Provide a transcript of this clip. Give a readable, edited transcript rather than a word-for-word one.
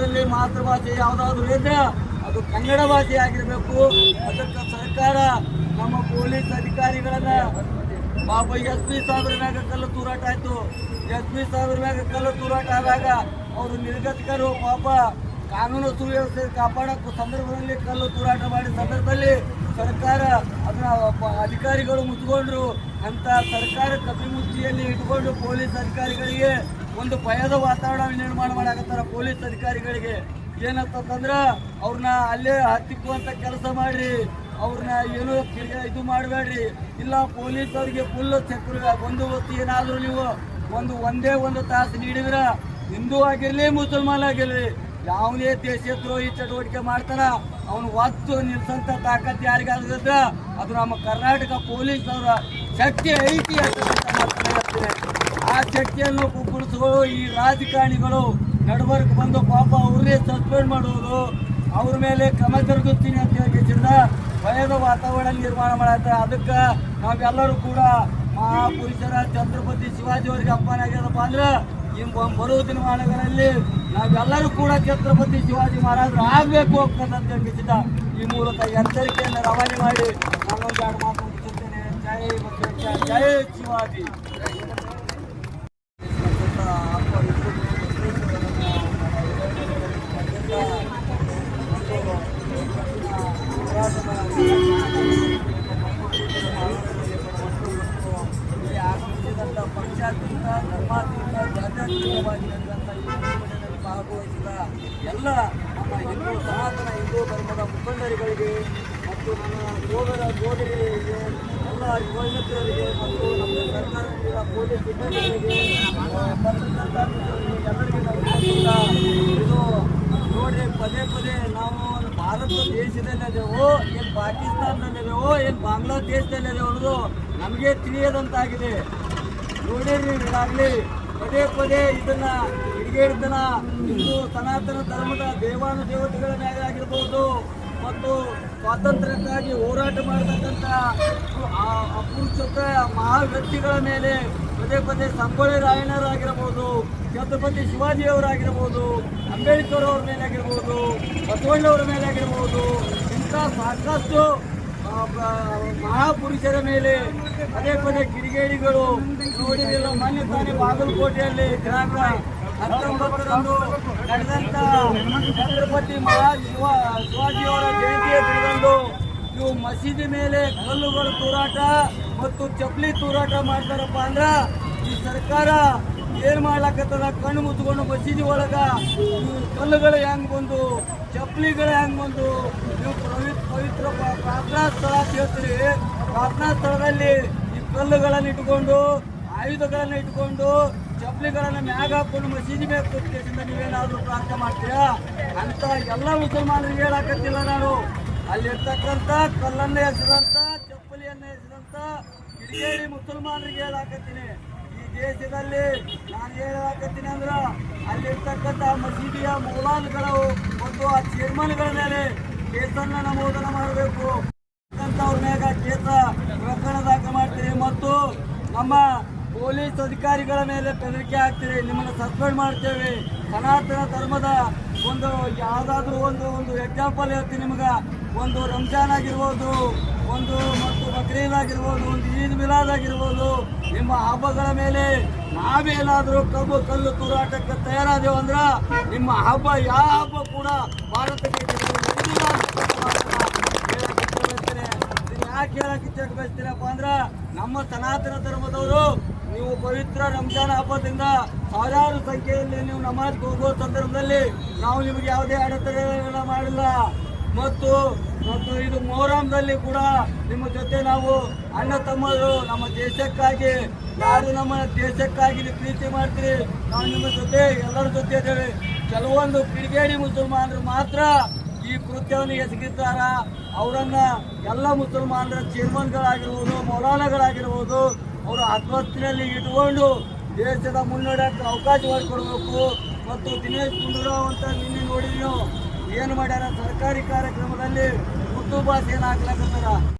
ಭಾರತದಲ್ಲಿ ಮಾತೃಭಾಷೆ ಯಾವುದಾದ್ರೂ ಇದ್ರೆ ಅದು ಕನ್ನಡ ಭಾಷೆ ಆಗಿರಬೇಕು. ಅದಕ್ಕೆ ಸರ್ಕಾರ ನಮ್ಮ ಪೊಲೀಸ್ ಅಧಿಕಾರಿಗಳನ್ನ ಪಾಪ SP ಸಾಹೇಬ್ರ ಮ್ಯಾಗ ಕಲ್ಲು ತೂರಾಟ ಆಯ್ತು. SP ಸಾಹೇಬ್ರ ಮ್ಯಾಗ ಕಲ್ಲು ತೂರಾಟ ಆದಾಗ ಅವರು ನಿರ್ಗತಿಕರು ಪಾಪ ಕಾನೂನು ಸುವ್ಯವಸ್ಥೆ ಕಾಪಾಡೋ ಸಂದರ್ಭದಲ್ಲಿ ಕಲ್ಲು ತೂರಾಟ ಮಾಡಿದ ಸಂದರ್ಭದಲ್ಲಿ ಸರ್ಕಾರ ಅದನ್ನ ಅಧಿಕಾರಿಗಳು ಮುಚ್ಚಿಕೊಂಡ್ರು ಅಂತ ಸರ್ಕಾರ ಕಪಿಮುಚ್ಚಿಯಲ್ಲಿ ಇಟ್ಕೊಂಡು ಪೊಲೀಸ್ ಅಧಿಕಾರಿಗಳಿಗೆ ಒಂದು ಭಯದ ವಾತಾವರಣ ನಿರ್ಮಾಣ ಮಾಡಾಕತ್ತಾರ. ಪೊಲೀಸ್ ಅಧಿಕಾರಿಗಳಿಗೆ ಏನಂತಂದ್ರೆ ಅವ್ರನ್ನ ಅಲ್ಲೇ ಹತ್ತಿಕ್ಕುವಂತ ಕೆಲಸ ಮಾಡ್ರಿ, ಅವ್ರನ್ನ ಏನು ಇದು ಮಾಡಬೇಡ್ರಿ. ಇಲ್ಲ ಪೊಲೀಸರಿಗೆ ಫುಲ್ ಬಂದೋಬಸ್ತ್ ಏನಾದರೂ ನೀವು ಒಂದೇ ಒಂದು ತಾಸು ನೀಡಿದ್ರೆ ಹಿಂದೂ ಆಗಿರಲಿ ಮುಸಲ್ಮಾನ್ ಆಗಿರಲಿ ಯಾವುದೇ ದೇಶದ್ರೋಹಿ ಚಟುವಟಿಕೆ ಮಾಡ್ತಾರ ಅವನು ಒತ್ತು ನಿಲ್ಸಂತ ತಾಕತ್ ಯಾರಿಗಾದ್ರೆ ಅದು ನಮ್ಮ ಕರ್ನಾಟಕ ಪೊಲೀಸ್ ಅವರ ಶಕ್ತಿ ಐತಿ ಅಂತ ಮಾತನಾಡ್ತೀನಿ. ಆ ಶಕ್ತಿಯನ್ನು ಕುಗ್ಗಿಸಲು ಈ ರಾಜಕಾರಣಿಗಳು ನಡಬರ್ಕ್ ಬಂದು ಪಾಪ ಅವ್ರನ್ನೇ ಸಸ್ಪೆಂಡ್ ಮಾಡುವುದು, ಅವ್ರ ಮೇಲೆ ಕ್ರಮ ಜರುಗಿಸ್ತೀನಿ ಅಂತ ಹೇಳಿದ್ರಿಂದ ಭಯದ ವಾತಾವರಣ ನಿರ್ಮಾಣ ಮಾಡತ್ತಾರೆ. ಅದಕ್ಕೆ ನಾವೆಲ್ಲರೂ ಕೂಡ ಮಹಾಪುರುಷರ ಛತ್ರಪತಿ ಶಿವಾಜಿ ಅವರಿಗೆ ಅಪ್ಪನ ಆಗ್ಯದಪ್ಪ ಅಂದ್ರೆ ಈ ಬರುವ ದಿನಮಾನಗಳಲ್ಲಿ ನಾವೆಲ್ಲರೂ ಕೂಡ ಛತ್ರಪತಿ ಶಿವಾಜಿ ಮಹಾರಾಜರು ಆಗಬೇಕು ಅಂತ ತಿಳಿಸಿದ ಈ ಮೂಲಕ ಎಚ್ಚರಿಕೆಯನ್ನು ರವಾನೆ ಮಾಡಿ ನಾನೊಂದು ಎರಡು ಮಾತು ಮುಗಿಸುತ್ತೇನೆ. ಜೈ ಬಸವೇಶ್ವರ, ಜೈ ಶಿವಾಜಿ. ಪಕ್ಷಾತೀತ ಧರ್ಮಾತೀತ ಜಾತ್ಯತೀತವಾಗಿ ಭಾಗವಹಿಸಿದ ಎಲ್ಲ ನಮ್ಮ ಹಿಂದೂ ಸನಾತನ ಹಿಂದೂ ಧರ್ಮದ ಮುಖಂಡರುಗಳಿಗೆ ಮತ್ತು ನಮ್ಮ ಸೋದರಿಗೆ ಎಲ್ಲ ಯುವಜನರಿಗೆ ಮತ್ತು ನಮ್ಮ ಸರ್ಕಾರದ ಪೊಲೀಸ್ ಸಿಬ್ಬಂದಿಗಳಿಗೆ ಎಲ್ಲರಿಗೆ ಇದು ನೋಡ್ರಿ, ಪದೇ ಪದೇ ನಾವು ಭಾರತ ದೇಶದಲ್ಲಿದ್ದೇವೋ ಏನು ಪಾಕಿಸ್ತಾನದಲ್ಲಿದ್ದೇವೋ ಏನು ಬಾಂಗ್ಲಾದೇಶದಲ್ಲಿದ್ದೇವೋ ಅನ್ನೋದು ನಮಗೆ ತಿಳಿಯದಂತಾಗಿದೆ. ನೋಡಿರಿ, ಈಗಾಗಲೇ ಪದೇ ಪದೇ ಇದನ್ನ ಹಿಡಿಗೇಡಿತನ ಹಿಂದೂ ಸನಾತನ ಧರ್ಮದ ದೇವಾನುದೇವತೆಗಳ ಮೇಲೆ ಆಗಿರ್ಬೋದು ಮತ್ತು ಸ್ವಾತಂತ್ರ್ಯಕ್ಕಾಗಿ ಹೋರಾಟ ಮಾಡತಕ್ಕಂಥ ಅಪುರುಷ ಮಹಾ ವ್ಯಕ್ತಿಗಳ ಮೇಲೆ ಪದೇ ಪದೇ ಸಂಗೊಳ್ಳಿ ರಾಯಣ್ಣರಾಗಿರ್ಬೋದು, ಛತ್ರಪತಿ ಶಿವಾಜಿಯವರಾಗಿರ್ಬೋದು, ಅಂಬೇಡ್ಕರ್ ಅವ್ರ ಮೇಲೆ ಆಗಿರ್ಬೋದು, ಬಸವಣ್ಣವರ ಮೇಲೆ ಆಗಿರ್ಬೋದು, ಇಂಥ ಸಾಕಷ್ಟು ಮಹಾಪುರುಷರ ಮೇಲೆ ಪದೇ ಪದೇ ಕಿಡಿಗೇಡಿಗಳು ನೋಡಿರಲಿಲ್ಲ. ಮೊನ್ನೆ ತಾನೇ ಬಾಗಲಕೋಟೆಯಲ್ಲಿ ದಿನಾಂಕ 19ರಂದು ನಡೆದಂತ ಛತ್ರಪತಿ ಶಿವಾಜಿಯವರ ಜಯಂತಿಯ ದಿನದಂದು ಇವು ಮಸೀದಿ ಮೇಲೆ ಕಲ್ಲುಗಳು ತೂರಾಟ ಮತ್ತು ಚಪ್ಪಲಿ ತೂರಾಟ ಮಾಡ್ತಾರಪ್ಪ ಅಂದ್ರ ಈ ಸರ್ಕಾರ ಏನ್ ಮಾಡ್ಲಾಕತ್ತದ? ಕಣ್ಣು ಮುಚ್ಚಿಕೊಂಡು ಮಸೀದಿ ಒಳಗ ಕಲ್ಲುಗಳು ಹೆಂಗ್ ಬಂದು, ಚಪ್ಪಲಿಗಳು ಹೆಂಗ್ ಬಂದು, ನೀವು ಪವಿತ್ರ ಪ್ರಾರ್ಥನಾ ಸ್ಥಳ ಹೇಳ್ತೀರಿ, ಪ್ರಾರ್ಥನಾ ಸ್ಥಳದಲ್ಲಿ ಈ ಕಲ್ಲುಗಳನ್ನು ಇಟ್ಕೊಂಡು ಆಯುಧಗಳನ್ನ ಇಟ್ಕೊಂಡು ಚಪ್ಪಲಿಗಳನ್ನ ಮ್ಯಾಗ ಹಾಕೊಂಡು ಮಸೀದಿ ಮೇಲೆ ಕೂತ್ಕೊಂಡು ನೀವೇನಾದ್ರೂ ಪ್ರಾರ್ಥನೆ ಮಾಡ್ತೀರಾ ಅಂತ ಎಲ್ಲ ಮುಸಲ್ಮಾನರಿಗೆ ಹೇಳಾಕತ್ತಿಲ್ಲ. ನಾನು ಅಲ್ಲಿರ್ತಕ್ಕಂಥ ಕಲ್ಲನ್ನ ಎಸೆದಂತ ಚಪ್ಪಲಿಯನ್ನ ಎಸೆದಂತ ಕಿಡಿಗೇಡಿ ಮುಸಲ್ಮಾನರಿಗೆ ಹೇಳಾಕತ್ತೀನಿ. ಈ ದೇಶದಲ್ಲಿ ನಾನು ಹೇಳಾಕತ್ತೀನಿ ಅಂದ್ರ ಅಲ್ಲಿರ್ತಕ್ಕಂಥ ಮಸೀದಿಯ ಮೌಲಾನ್ಗಳು ಮತ್ತು ಆ ಚೇರ್ಮನ್ಗಳ ಮೇಲೆ ಕೇಸನ್ನ ನಮೂದನ ಮಾಡಬೇಕು. ಅವ್ರ ಮ್ಯಾಗ ಕೇಸ ಪ್ರಕರಣ ದಾಖಲು ಮಾಡ್ತೀರಿ ಮತ್ತು ನಮ್ಮ ಪೊಲೀಸ್ ಅಧಿಕಾರಿಗಳ ಮೇಲೆ ಬೆದರಿಕೆ ಹಾಕ್ತೀರಿ, ನಿಮ್ಮನ್ನು ಸಸ್ಪೆಂಡ್ ಮಾಡ್ತೇವೆ. ಸನಾತನ ಧರ್ಮದ ಒಂದು ಯಾವುದಾದ್ರೂ ಒಂದು ಎಕ್ಸಾಂಪಲ್ ಹೇಳ್ತೀನಿ ನಿಮ್ಗೆ. ಒಂದು ರಂಜಾನ್ ಆಗಿರ್ಬೋದು, ಒಂದು ಮತ್ತು ಬಕ್ರೀದ್ ಆಗಿರ್ಬೋದು, ಒಂದು ಈದ್ ಮಿಲಾದ್ ಆಗಿರ್ಬೋದು, ನಿಮ್ಮ ಹಬ್ಬಗಳ ಮೇಲೆ ನಾವೇನಾದರೂ ಕಲ್ಲು ತೂರಾಟಕ್ಕೆ ತಯಾರಾದೆವು ಅಂದ್ರೆ ನಿಮ್ಮ ಹಬ್ಬ ಯಾವ ಹಬ್ಬ ಕೂಡ ಭಾರತಕ್ಕೆ ಯಾಕೆ ಹೇಳಕ್ಕೆ ಬಯಸ್ತೀರಪ್ಪ ಅಂದ್ರೆ ನಮ್ಮ ಸನಾತನ ಧರ್ಮದವರು ನೀವು ಪವಿತ್ರ ರಂಜಾನ್ ಹಬ್ಬದಿಂದ ಸಾವಿರಾರು ಸಂಖ್ಯೆಯಲ್ಲಿ ನೀವು ನಮಾಜ್ ಹೋಗುವ ಸಂದರ್ಭದಲ್ಲಿ ನಾವು ನಿಮಗೆ ಯಾವುದೇ ಅಡೆತಡೆಗಳನ್ನ ಮಾಡಿಲ್ಲ. ಮತ್ತು ಇದು ಮೊಹರಂದಲ್ಲಿ ಕೂಡ ನಿಮ್ಮ ಜೊತೆ ನಾವು ಅಣ್ಣ ತಮ್ಮರು ನಮ್ಮ ದೇಶಕ್ಕಾಗಿ ಯಾರು ನಮ್ಮ ದೇಶಕ್ಕಾಗಿ ನೀವು ಪ್ರೀತಿ ಮಾಡ್ತೀರಿ, ನಾವು ನಿಮ್ಮ ಜೊತೆ ಎಲ್ಲರ ಜೊತೆ ಇದ್ದೇವೆ. ಕೆಲವೊಂದು ಕಿಡಿಗೇಡಿ ಮುಸಲ್ಮಾನರು ಮಾತ್ರ ಈ ಕೃತ್ಯವನ್ನು ಎಸಗಿದ್ದಾರ. ಅವರನ್ನ ಎಲ್ಲ ಮುಸಲ್ಮಾನರ ಚೇರ್ಮನ್ಗಳಾಗಿರ್ಬೋದು, ಮೌಲಾನಗಳಾಗಿರ್ಬೋದು, ಅವರು ಹದ್ವತ್ತಿನಲ್ಲಿ ಇಟ್ಕೊಂಡು ದೇಶದ ಮುನ್ನಡೆಯಕ್ಕೆ ಅವಕಾಶ ಮಾಡಿಕೊಡ್ಬೇಕು. ಮತ್ತು ದಿನೇಶ್ ಗುಂಡೂರಾವ್ ಅಂತ ನಿನ್ನೆ ನೋಡಿ ಏನು ಮಾಡ್ಯಾರ, ಸರ್ಕಾರಿ ಕಾರ್ಯಕ್ರಮದಲ್ಲಿ ಉರ್ದು ಭಾಷೆಯನ್ನು ಹಾಕ್ಲಾಕತ್ತಾರ.